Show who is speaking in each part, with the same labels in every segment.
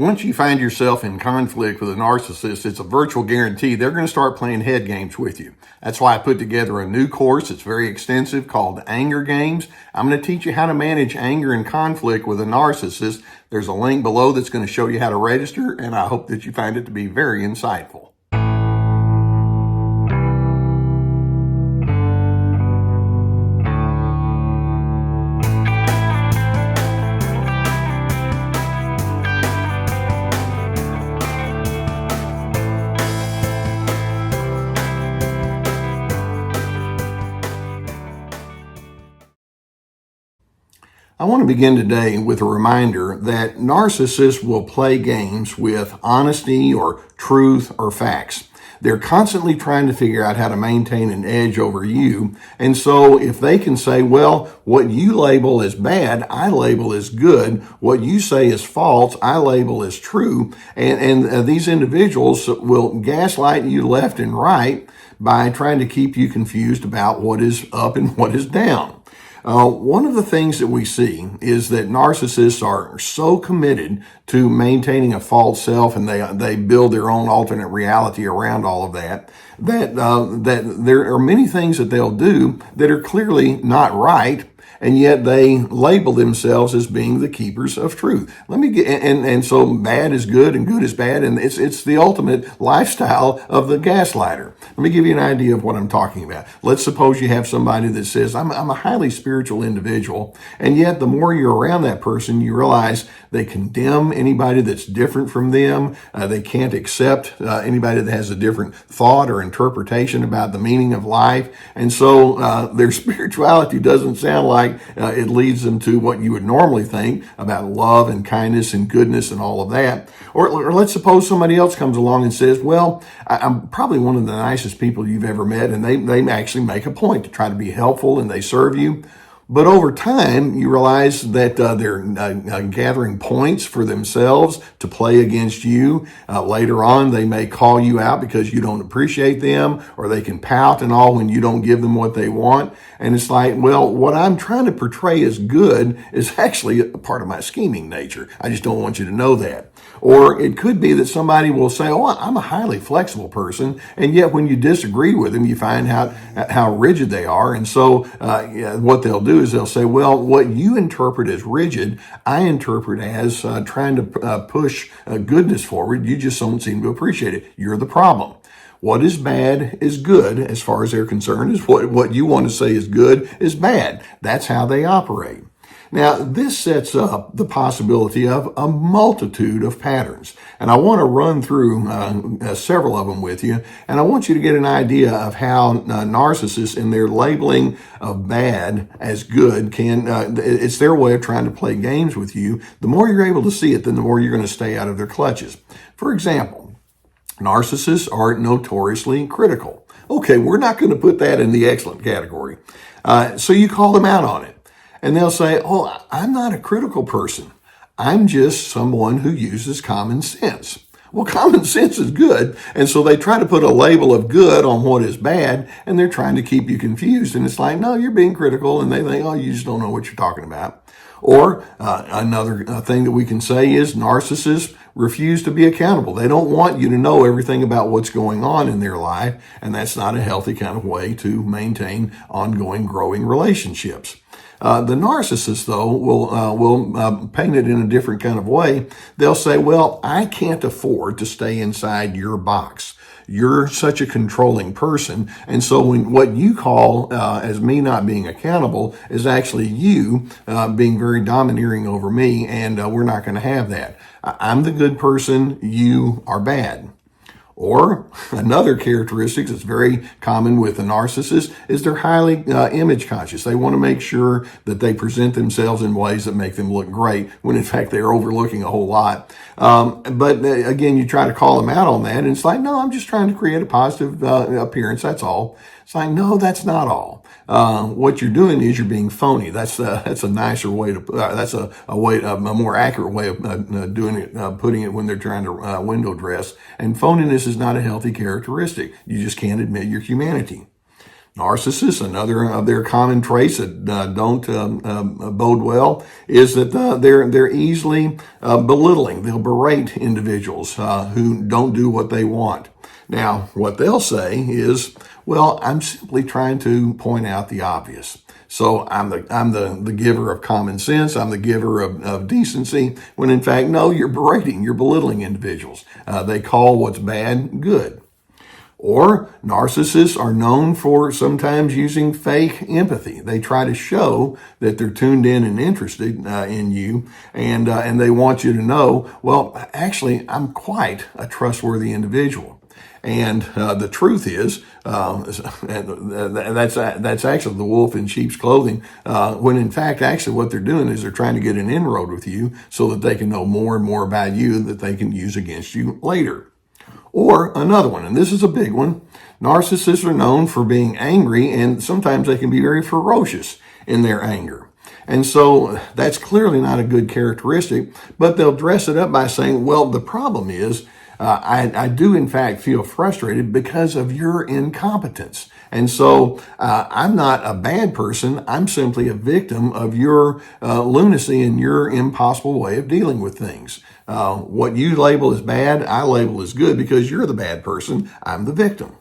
Speaker 1: Once you find yourself in conflict with a narcissist, it's a virtual guarantee they're going to start playing head games with you. That's why I put together a new course. It's very extensive called Anger Games. I'm going to teach you how to manage anger and conflict with a narcissist. There's a link below that's going to show you how to register, and I hope that you find it to be very insightful. I want to begin today with a reminder that narcissists will play games with honesty or truth or facts. They're constantly trying to figure out how to maintain an edge over you. And so if they can say, well, what you label as bad, I label as good. What you say is false, I label as true. And these individuals will gaslight you left and right by trying to keep you confused about what is up and what is down. One of the things that we see is that narcissists are so committed to maintaining a false self, and they build their own alternate reality around all of that, that there are many things that they'll do that are clearly not right, and yet they label themselves as being the keepers of truth. And so bad is good and good is bad, and it's the ultimate lifestyle of the gaslighter. Let me give you an idea of what I'm talking about. Let's suppose you have somebody that says, I'm a highly spiritual individual, and yet the more you're around that person, you realize they condemn anybody that's different from them. They can't accept anybody that has a different thought or interpretation about the meaning of life, and so their spirituality doesn't sound like it leads them to what you would normally think about love and kindness and goodness and all of that. Or let's suppose somebody else comes along and says, well, I'm probably one of the nicest people you've ever met, and they actually make a point to try to be helpful and they serve you. But over time, you realize that they're gathering points for themselves to play against you. Later on, they may call you out because you don't appreciate them, or they can pout and all when you don't give them what they want. And it's like, well, what I'm trying to portray as good is actually a part of my scheming nature. I just don't want you to know that. Or it could be that somebody will say, oh, I'm a highly flexible person, and yet when you disagree with them, you find how rigid they are. And so what they'll do is they'll say, well, what you interpret as rigid, I interpret as trying to push goodness forward. You just don't seem to appreciate it. You're the problem. What is bad is good, as far as they're concerned, is what you want to say is good is bad. That's how they operate. Now, this sets up the possibility of a multitude of patterns. And I want to run through several of them with you. And I want you to get an idea of how narcissists, in their labeling of bad as good, it's their way of trying to play games with you. The more you're able to see it, then the more you're going to stay out of their clutches. For example, narcissists are notoriously critical. Okay, we're not going to put that in the excellent category. So you call them out on it. And they'll say, oh, I'm not a critical person. I'm just someone who uses common sense. Well, common sense is good. And so they try to put a label of good on what is bad, and they're trying to keep you confused. And it's like, no, you're being critical. And they think, oh, you just don't know what you're talking about. Or another thing that we can say is narcissists refuse to be accountable. They don't want you to know everything about what's going on in their life. And that's not a healthy kind of way to maintain ongoing, growing relationships. The narcissist, though, will paint it in a different kind of way. They'll say, well, I can't afford to stay inside your box. You're such a controlling person. And so what you call as me not being accountable is actually you being very domineering over me, and we're not going to have that. I'm the good person. You are bad. Or another characteristic that's very common with a narcissist is they're highly image conscious. They want to make sure that they present themselves in ways that make them look great, when in fact they're overlooking a whole lot. But again, you try to call them out on that, and it's like, no, I'm just trying to create a positive appearance, that's all. It's like, no, that's not all. What you're doing is you're being phony. That's a nicer way to, that's a more accurate way of doing it, putting it when they're trying to window dress. And phoniness is not a healthy characteristic. You just can't admit your humanity. Narcissists, another of their common traits that don't bode well, is that they're easily belittling. They'll berate individuals who don't do what they want. Now, what they'll say is, "Well, I'm simply trying to point out the obvious. So I'm the giver of common sense. I'm the giver of decency." When in fact, no, you're berating, you're belittling individuals. They call what's bad good. Or narcissists are known for sometimes using fake empathy. They try to show that they're tuned in and interested in you, and they want you to know, well, actually, I'm quite a trustworthy individual. And the truth is, that's actually the wolf in sheep's clothing, when in fact, actually what they're doing is they're trying to get an inroad with you so that they can know more and more about you that they can use against you later. Or another one, and this is a big one, narcissists are known for being angry, and sometimes they can be very ferocious in their anger. And so that's clearly not a good characteristic, but they'll dress it up by saying, well, the problem is I do in fact feel frustrated because of your incompetence. And so I'm not a bad person. I'm simply a victim of your lunacy and your impossible way of dealing with things. What you label as bad, I label as good because you're the bad person. I'm the victim.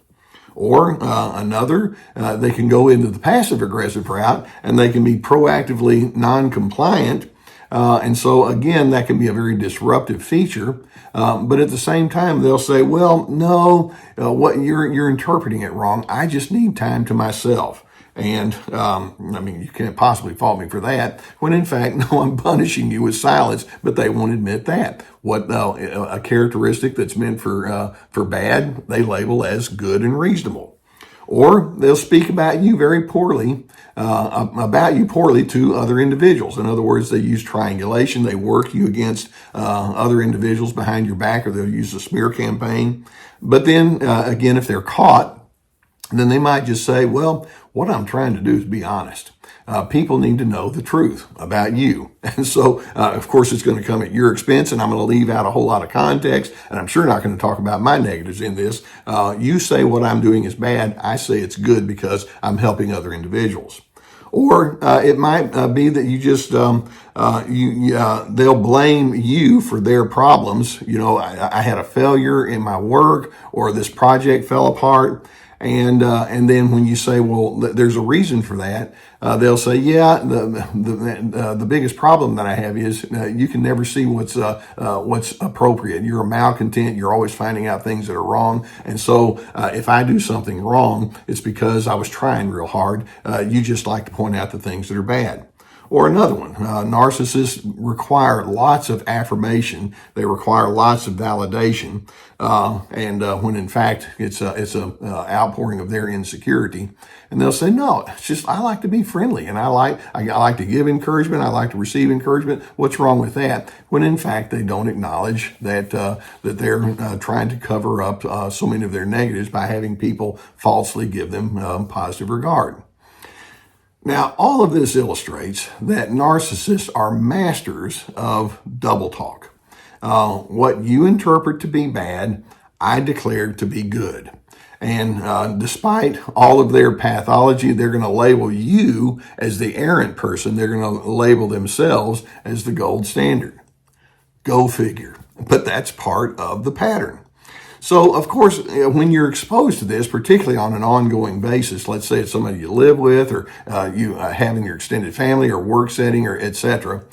Speaker 1: Or another, they can go into the passive aggressive route and they can be proactively non-compliant. And so again, that can be a very disruptive feature. But at the same time, they'll say, well, no, what you're interpreting it wrong. I just need time to myself. And, you can't possibly fault me for that, when in fact, no, I'm punishing you with silence, but they won't admit that. What a characteristic that's meant for bad, they label as good and reasonable. Or they'll speak about you very poorly, to other individuals. In other words, they use triangulation. They work you against other individuals behind your back, or they'll use a smear campaign. But then, again, if they're caught, then they might just say, well, what I'm trying to do is be honest. People need to know the truth about you. And so, of course, it's going to come at your expense, and I'm going to leave out a whole lot of context, and I'm sure not going to talk about my negatives in this. You say what I'm doing is bad. I say it's good because I'm helping other individuals. Or it might be that you just they'll blame you for their problems. You know, I had a failure in my work, or this project fell apart. And then when you say, well, there's a reason for that, they'll say, yeah, the biggest problem that I have is you can never see what's appropriate. You're a malcontent. You're always finding out things that are wrong. And so if I do something wrong, it's because I was trying real hard. You just like to point out the things that are bad. Or another one, narcissists require lots of affirmation. They require lots of validation, and when in fact it's a outpouring of their insecurity. And they'll say, "No, it's just I like to be friendly, and I like to give encouragement. I like to receive encouragement. What's wrong with that?" When in fact they don't acknowledge that they're trying to cover up so many of their negatives by having people falsely give them positive regard. Now, all of this illustrates that narcissists are masters of double talk. What you interpret to be bad, I declare to be good. And despite all of their pathology, they're going to label you as the errant person. They're going to label themselves as the gold standard. Go figure. But that's part of the pattern. So, of course, when you're exposed to this, particularly on an ongoing basis, let's say it's somebody you live with, or you have in your extended family or work setting, or etc.,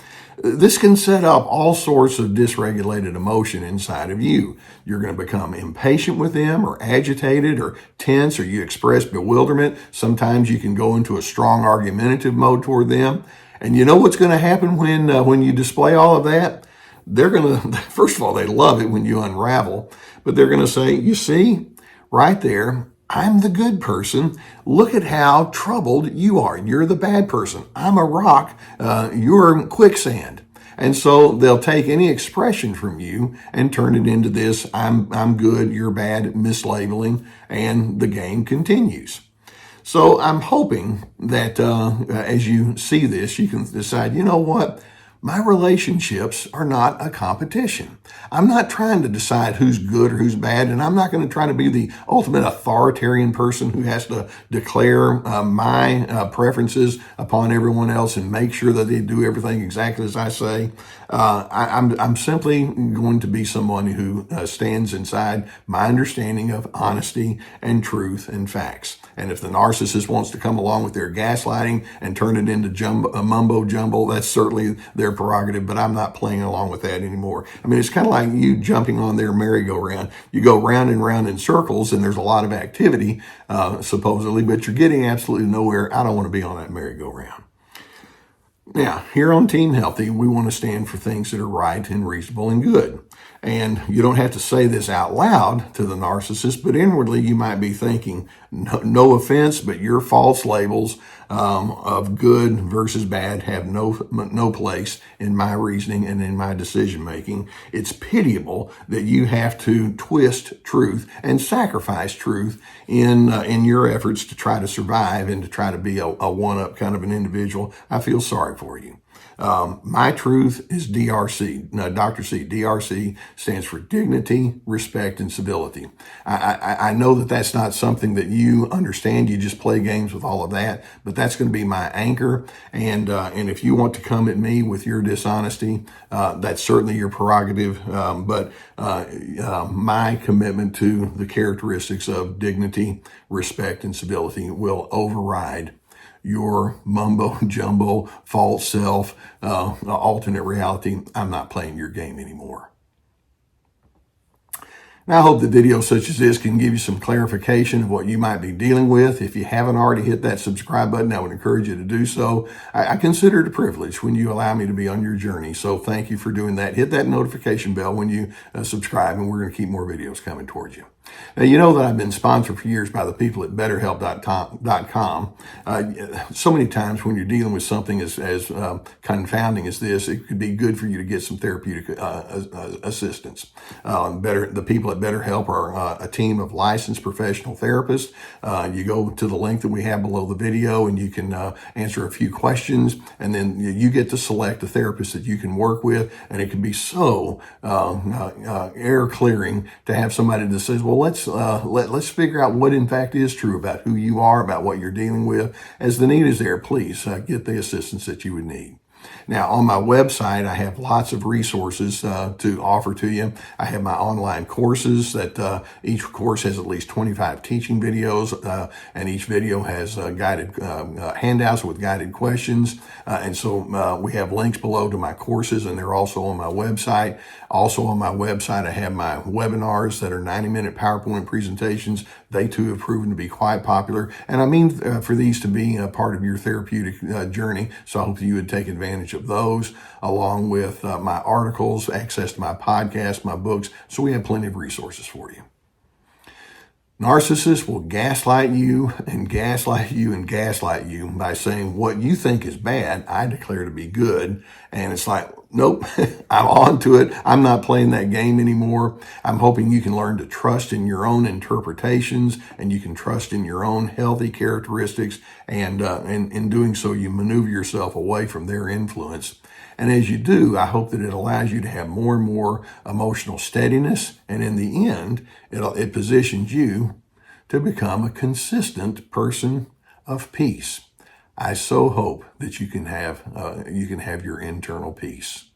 Speaker 1: this can set up all sorts of dysregulated emotion inside of you. You're going to become impatient with them, or agitated, or tense, or you express bewilderment. Sometimes you can go into a strong argumentative mode toward them. And you know what's going to happen when you display all of that? They're going to, first of all, they love it when you unravel, but they're going to say, you see, right there, I'm the good person. Look at how troubled you are. You're the bad person. I'm a rock. You're quicksand. And so they'll take any expression from you and turn it into this, I'm good, you're bad, mislabeling, and the game continues. So I'm hoping that as you see this, you can decide, you know what? My relationships are not a competition. I'm not trying to decide who's good or who's bad, and I'm not going to try to be the ultimate authoritarian person who has to declare my preferences upon everyone else and make sure that they do everything exactly as I say. I'm simply going to be someone who stands inside my understanding of honesty and truth and facts. And if the narcissist wants to come along with their gaslighting and turn it into mumbo jumbo, that's certainly their prerogative, but I'm not playing along with that anymore. I mean, it's kind of like you jumping on their merry-go-round. You go round and round in circles, and there's a lot of activity, supposedly, but you're getting absolutely nowhere. I don't want to be on that merry-go-round. Now, here on Team Healthy, we want to stand for things that are right and reasonable and good. And you don't have to say this out loud to the narcissist, but inwardly you might be thinking, no offense, but your false labels of good versus bad have no place in my reasoning and in my decision making. It's pitiable that you have to twist truth and sacrifice truth in your efforts to try to survive and to try to be a one-up kind of an individual. I feel sorry for you. My truth is DRC. No, Dr. C. DRC stands for dignity, respect, and civility. I know that that's not something that you understand. You just play games with all of that, but that's going to be my anchor. And if you want to come at me with your dishonesty, that's certainly your prerogative. But my commitment to the characteristics of dignity, respect, and civility will override your mumbo jumbo, false self, alternate reality. I'm not playing your game anymore. Now, I hope that videos such as this can give you some clarification of what you might be dealing with. If you haven't already hit that subscribe button, I would encourage you to do so. I consider it a privilege when you allow me to be on your journey. So thank you for doing that. Hit that notification bell when you subscribe, and we're going to keep more videos coming towards you. Now, you know that I've been sponsored for years by the people at BetterHelp.com. So many times when you're dealing with something as confounding as this, it could be good for you to get some therapeutic assistance. The people at BetterHelp are a team of licensed professional therapists. You go to the link that we have below the video, and you can answer a few questions, and then you get to select a therapist that you can work with, and it can be so air clearing to have somebody that says, well, let's figure out what in fact is true about who you are, about what you're dealing with. As the need is there, please get the assistance that you would need. Now, on my website, I have lots of resources to offer to you. I have my online courses that each course has at least 25 teaching videos, and each video has guided handouts with guided questions. And so we have links below to my courses, and they're also on my website. Also on my website, I have my webinars that are 90-minute PowerPoint presentations. They too have proven to be quite popular. And I mean for these to be a part of your therapeutic journey. So I hope that you would take advantage of those, along with my articles, access to my podcast, my books. So we have plenty of resources for you. Narcissists will gaslight you and gaslight you and gaslight you by saying what you think is bad, I declare to be good. And it's like, nope, I'm on to it. I'm not playing that game anymore. I'm hoping you can learn to trust in your own interpretations, and you can trust in your own healthy characteristics. And in doing so, you maneuver yourself away from their influence. And as you do, I hope that it allows you to have more and more emotional steadiness. And in the end, it positions you to become a consistent person of peace. I so hope that you can have your internal peace.